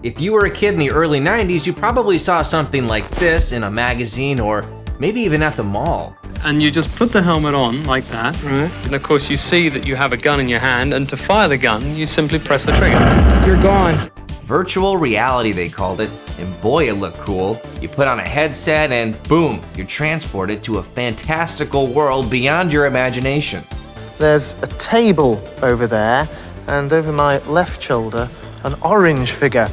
If you were a kid in the early 90s, you probably saw something like this in a magazine or maybe even at the mall. And you just put the helmet on like that, and of course you see that you have a gun in your hand, and to fire the gun, you simply press the trigger. You're gone. Virtual reality, they called it, and boy, it looked cool. You put on a headset and boom, you're transported to a fantastical world beyond your imagination. There's a table over there, and over my left shoulder, an orange figure.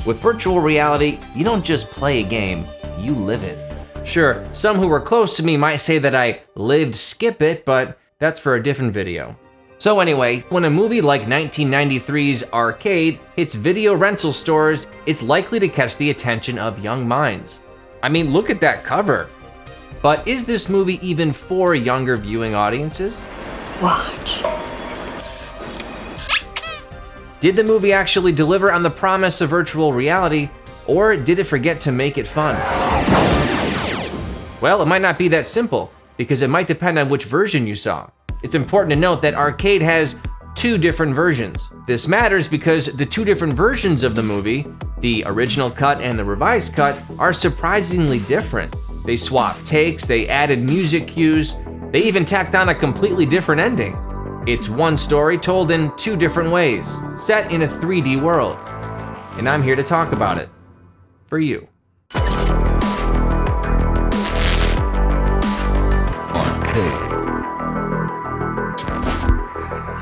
With virtual reality, you don't just play a game, you live it. Sure, some who were close to me might say that I lived skip it, but that's for a different video. So anyway, when a movie like 1993's Arcade hits video rental stores, it's likely to catch the attention of young minds. I mean, look at that cover. But is this movie even for younger viewing audiences? Watch. Did the movie actually deliver on the promise of virtual reality, or did it forget to make it fun? Well, it might not be that simple, because it might depend on which version you saw. It's important to note that Arcade has two different versions. This matters because the two different versions of the movie, the original cut and the revised cut, are surprisingly different. They swapped takes, they added music cues, they even tacked on a completely different ending. It's one story told in two different ways, set in a 3D world. And I'm here to talk about it. For you. Arcade.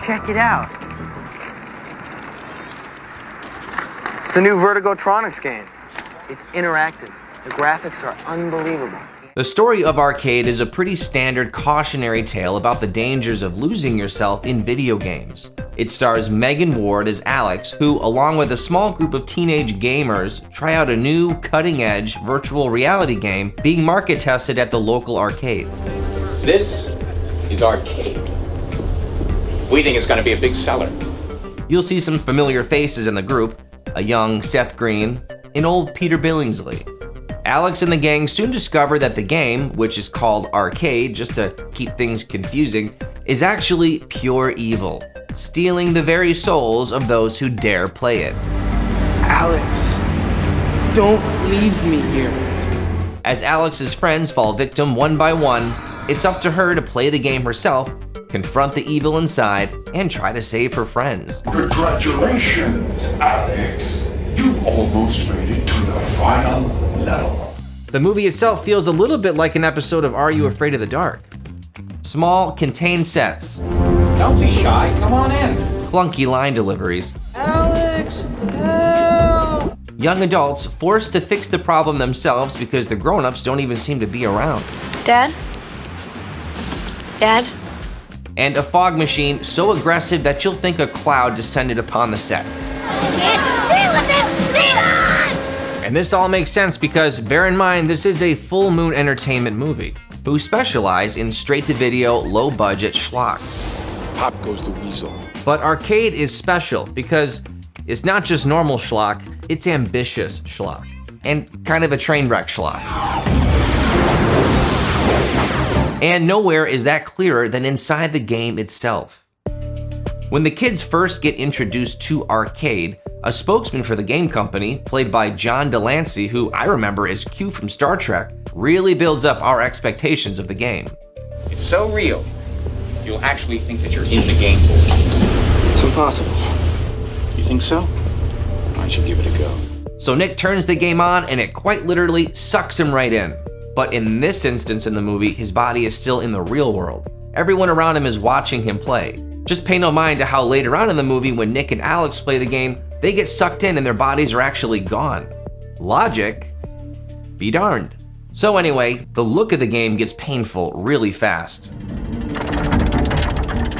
Check it out. It's the new Vertigotronics game. It's interactive. The graphics are unbelievable. The story of Arcade is a pretty standard cautionary tale about the dangers of losing yourself in video games. It stars Megan Ward as Alex, who, along with a small group of teenage gamers, try out a new, cutting-edge virtual reality game being market tested at the local arcade. This is Arcade. We think it's going to be a big seller. You'll see some familiar faces in the group, a young Seth Green, and old Peter Billingsley. Alex and the gang soon discover that the game, which is called Arcade just to keep things confusing, is actually pure evil, stealing the very souls of those who dare play it. Alex, don't leave me here. As Alex's friends fall victim one by one, it's up to her to play the game herself, confront the evil inside, and try to save her friends. Congratulations, Alex. You've almost made it to the final level. The movie itself feels a little bit like an episode of Are You Afraid of the Dark? Small, contained sets. Don't be shy, come on in. Clunky line deliveries. Alex, help! Young adults forced to fix the problem themselves because the grown-ups don't even seem to be around. Dad? Dad? And a fog machine so aggressive that you'll think a cloud descended upon the set. And this all makes sense because, bear in mind, this is a Full Moon Entertainment movie, who specialize in straight-to-video, low-budget schlock. Pop goes the weasel. But Arcade is special because it's not just normal schlock, it's ambitious schlock, and kind of a train wreck schlock. And nowhere is that clearer than inside the game itself. When the kids first get introduced to Arcade, a spokesman for the game company, played by John Delancey, who I remember as Q from Star Trek, really builds up our expectations of the game. It's so real, you'll actually think that you're in the game. It's impossible. You think so? Why don't you give it a go? So Nick turns the game on and it quite literally sucks him right in. But in this instance in the movie, his body is still in the real world. Everyone around him is watching him play. Just pay no mind to how later on in the movie, when Nick and Alex play the game, they get sucked in and their bodies are actually gone. Logic? Be darned. So anyway, the look of the game gets painful really fast.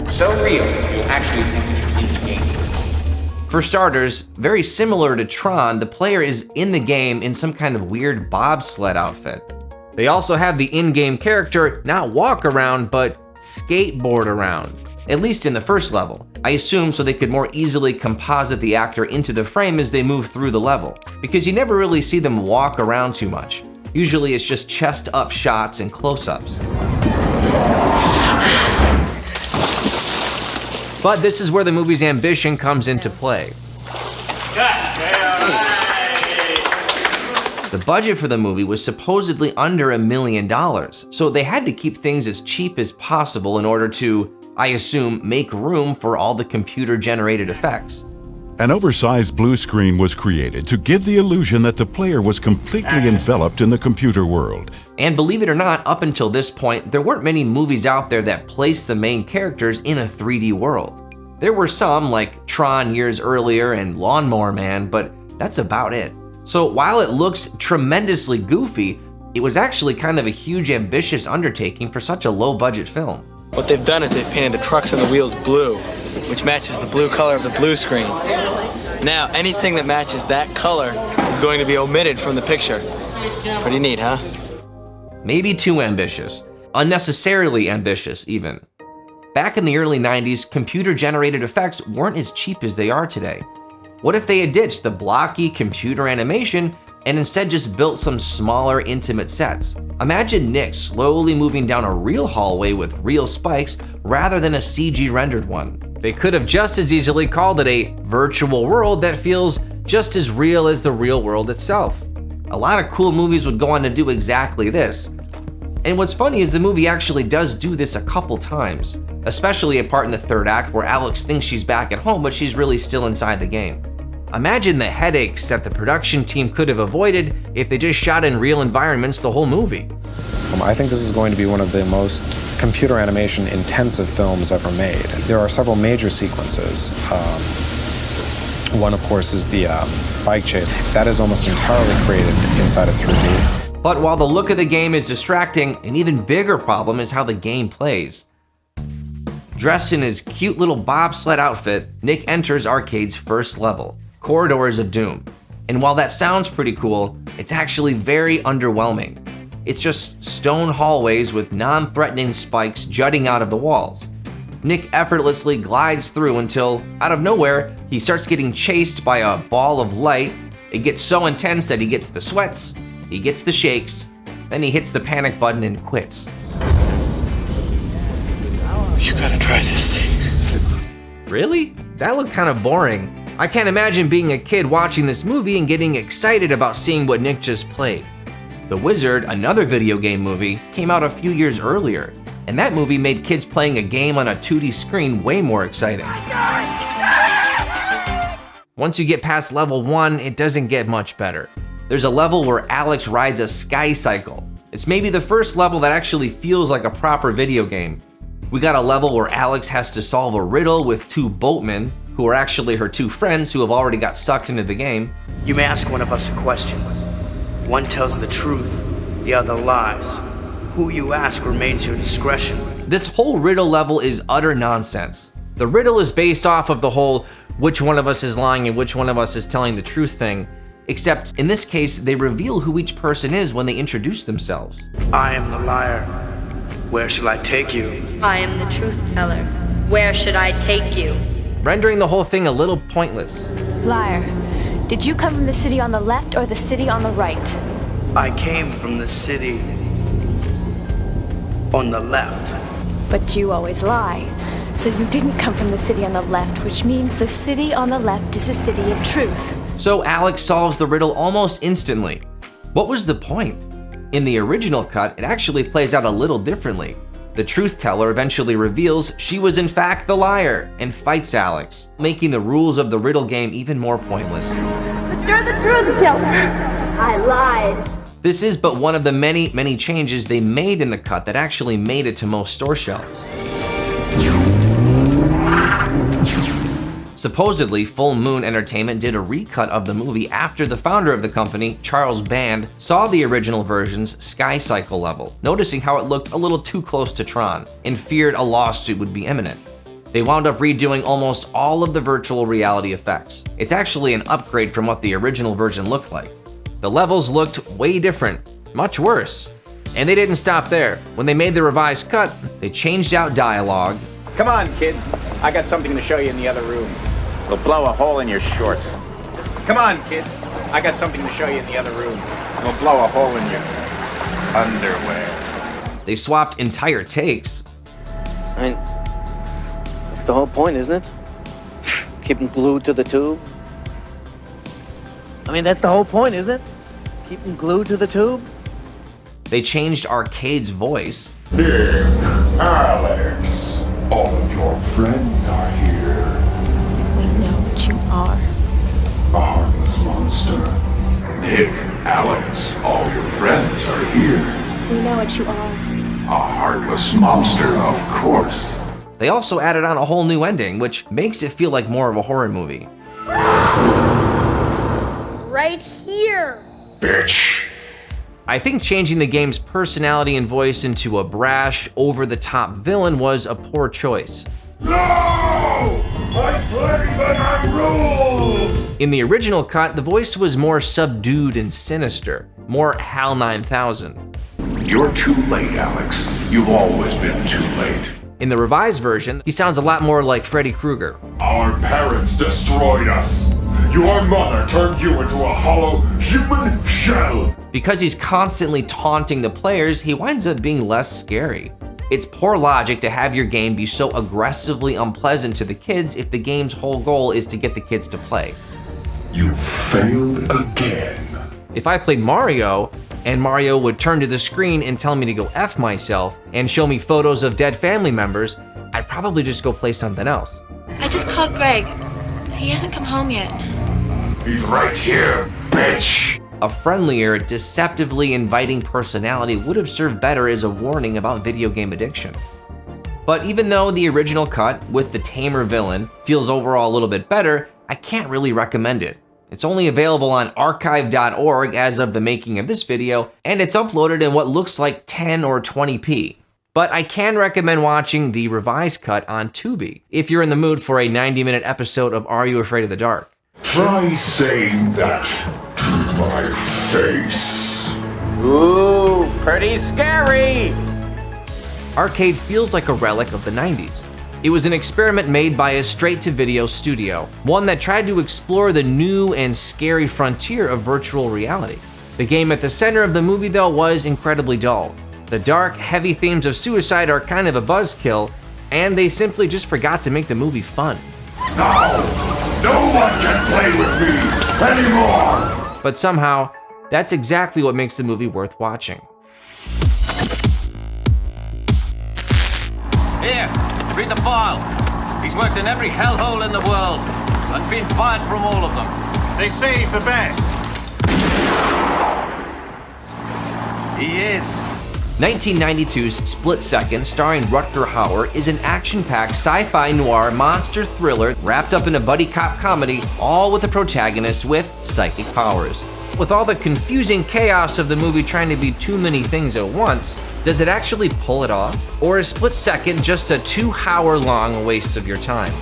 So real, you'll actually think that you're in the game. For starters, very similar to Tron, the player is in the game in some kind of weird bobsled outfit. They also have the in-game character not walk around, but skateboard around. At least in the first level. I assume so they could more easily composite the actor into the frame as they move through the level, because you never really see them walk around too much. Usually it's just chest up shots and close-ups. But this is where the movie's ambition comes into play. The budget for the movie was supposedly under $1 million, so they had to keep things as cheap as possible in order to, I assume, make room for all the computer-generated effects. An oversized blue screen was created to give the illusion that the player was completely enveloped in the computer world. And believe it or not, up until this point, there weren't many movies out there that placed the main characters in a 3D world. There were some, like Tron years earlier and Lawnmower Man, but that's about it. So while it looks tremendously goofy, it was actually kind of a huge ambitious undertaking for such a low-budget film. What they've done is they've painted the trucks and the wheels blue, which matches the blue color of the blue screen. Now, anything that matches that color is going to be omitted from the picture. Pretty neat, huh? Maybe too ambitious. Unnecessarily ambitious, even. Back in the early 90s, computer-generated effects weren't as cheap as they are today. What if they had ditched the blocky computer animation and instead just built some smaller, intimate sets? Imagine Nick slowly moving down a real hallway with real spikes rather than a CG rendered one. They could have just as easily called it a virtual world that feels just as real as the real world itself. A lot of cool movies would go on to do exactly this. And what's funny is the movie actually does do this a couple times, especially a part in the third act where Alex thinks she's back at home, but she's really still inside the game. Imagine the headaches that the production team could have avoided if they just shot in real environments the whole movie. I think this is going to be one of the most computer animation intensive films ever made. There are several major sequences. One, of course, is the bike chase. That is almost entirely created inside of 3D. But while the look of the game is distracting, an even bigger problem is how the game plays. Dressed in his cute little bobsled outfit, Nick enters Arcade's first level, Corridors of Doom. And while that sounds pretty cool, it's actually very underwhelming. It's just stone hallways with non-threatening spikes jutting out of the walls. Nick effortlessly glides through until, out of nowhere, he starts getting chased by a ball of light. It gets so intense that he gets the sweats, he gets the shakes, then he hits the panic button and quits. You gotta try this thing. Really? That looked kind of boring. I can't imagine being a kid watching this movie and getting excited about seeing what Nick just played. The Wizard, another video game movie, came out a few years earlier, and that movie made kids playing a game on a 2D screen way more exciting. Once you get past level 1, it doesn't get much better. There's a level where Alex rides a sky cycle. It's maybe the first level that actually feels like a proper video game. We got a level where Alex has to solve a riddle with two boatmen, who are actually her two friends who have already got sucked into the game. You may ask one of us a question. One tells the truth, the other lies. Who you ask remains your discretion. This whole riddle level is utter nonsense. The riddle is based off of the whole which one of us is lying and which one of us is telling the truth thing, except in this case, they reveal who each person is when they introduce themselves. I am the liar. Where shall I take you? I am the truth teller. Where should I take you? Rendering the whole thing a little pointless. Liar, did you come from the city on the left or the city on the right? I came from the city on the left. But you always lie. So you didn't come from the city on the left, which means the city on the left is a city of truth. So Alex solves the riddle almost instantly. What was the point? In the original cut, it actually plays out a little differently. The truth teller eventually reveals she was in fact the liar and fights Alex, making the rules of the riddle game even more pointless. But you're the truth teller. I lied. This is but one of the many changes they made in the cut that actually made it to most store shelves. Supposedly, Full Moon Entertainment did a recut of the movie after the founder of the company, Charles Band, saw the original version's Sky Cycle level, noticing how it looked a little too close to Tron, and feared a lawsuit would be imminent. They wound up redoing almost all of the virtual reality effects. It's actually an upgrade from what the original version looked like. The levels looked way different, much worse. And they didn't stop there. When they made the revised cut, they changed out dialogue. Come on, kids. I got something to show you in the other room. We'll blow a hole in your shorts. Come on, kids. I got something to show you in the other room. We'll blow a hole in your underwear. They swapped entire takes. I mean, that's the whole point, isn't it? Keep them glued to the tube. I mean, that's the whole point, isn't it? Keep them glued to the tube? They changed Arcade's voice. Nick, Alex, all of your friends are here. We know what you are. A harmless monster. Nick, Alex, all your friends are here. We know what you are. A heartless monster, of course. They also added on a whole new ending, which makes it feel like more of a horror movie. Right here. Bitch. I think changing the game's personality and voice into a brash, over-the-top villain was a poor choice. No! I play by my rules! In the original cut, the voice was more subdued and sinister, more HAL 9000. You're too late, Alex. You've always been too late. In the revised version, he sounds a lot more like Freddy Krueger. Our parents destroyed us. Your mother turned you into a hollow human shell. Because he's constantly taunting the players, he winds up being less scary. It's poor logic to have your game be so aggressively unpleasant to the kids if the game's whole goal is to get the kids to play. You failed again. If I played Mario, and Mario would turn to the screen and tell me to go F myself and show me photos of dead family members, I'd probably just go play something else. I just called Greg. He hasn't come home yet. He's right here, bitch. A friendlier, deceptively inviting personality would have served better as a warning about video game addiction. But even though the original cut, with the tamer villain, feels overall a little bit better, I can't really recommend it. It's only available on archive.org as of the making of this video, and it's uploaded in what looks like 10 or 20p. But I can recommend watching the revised cut on Tubi, if you're in the mood for a 90-minute episode of Are You Afraid of the Dark? Try saying that to my face. Ooh, pretty scary. Arcade feels like a relic of the 90s. It was an experiment made by a straight-to-video studio, one that tried to explore the new and scary frontier of virtual reality. The game at the center of the movie, though, was incredibly dull. The dark, heavy themes of suicide are kind of a buzzkill, and they simply just forgot to make the movie fun. Now, no one can play with me anymore! But somehow, that's exactly what makes the movie worth watching. Here, read the file. He's worked in every hellhole in the world and been fired from all of them. They say he's the best. He is. 1992's Split Second, starring Rutger Hauer, is an action-packed sci-fi noir monster thriller wrapped up in a buddy cop comedy, all with a protagonist with psychic powers. With all the confusing chaos of the movie trying to be too many things at once, does it actually pull it off? Or is Split Second just a 2-hour-long waste of your time?